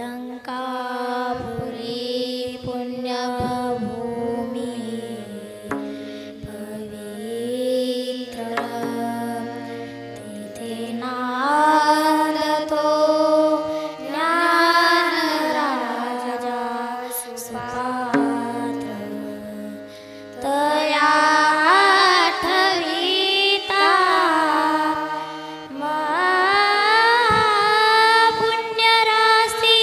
अलंकापुरी पुण्यभूमी पवित्र तिथे नांदतो ज्ञानराजा सुपात्र तया आठविता पुण्यराशी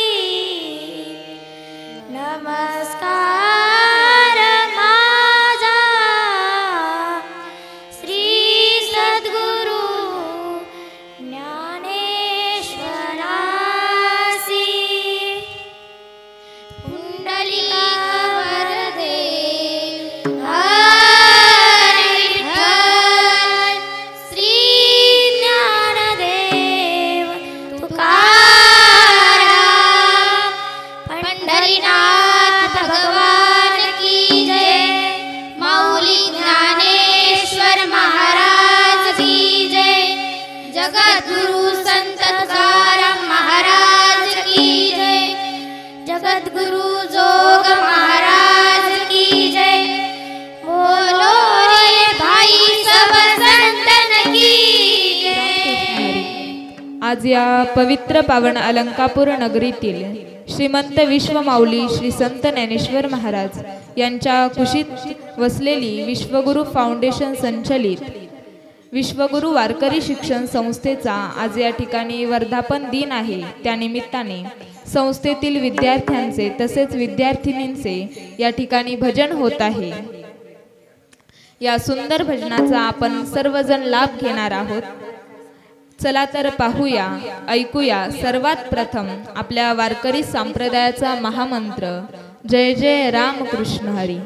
नमस्कार माझा श्री सद्गुरु ज्ञानेश्वरासी पुंडलिका वरदे हरी विठ्ठल श्री ज्ञानदेव तुकाराम पंढरीनाथ भगवान की जय माऊली ज्ञानेश्वर महाराज की जय जगद्गुरु संत तुकाराम महाराज की जय जगद्गुरु जोग महाराज की जय बोलो रे भाई सब संतन की जय। आज या पवित्र पावन अलंकापूर नगरीतील श्रीमंत विश्वमाऊली श्री संत ज्ञानेश्वर महाराज यांच्या कुशीत वसलेली विश्वगुरु फाउंडेशन संचलित विश्वगुरु वारकरी शिक्षण संस्थेचा आज या ठिकाणी वर्धापन दिन आहे। त्यानिमित्ताने संस्थेतील विद्यार्थ्यांचे तसेच विद्यार्थिनींचे या ठिकाणी भजन होत आहे। या सुंदर भजनाचा आपण सर्वजण लाभ घेणार आहोत। चला तर पाहूया, ऐकूया सर्वात प्रथम आपल्या वारकरी संप्रदायाचा महामंत्र जय जय राम कृष्ण हरी।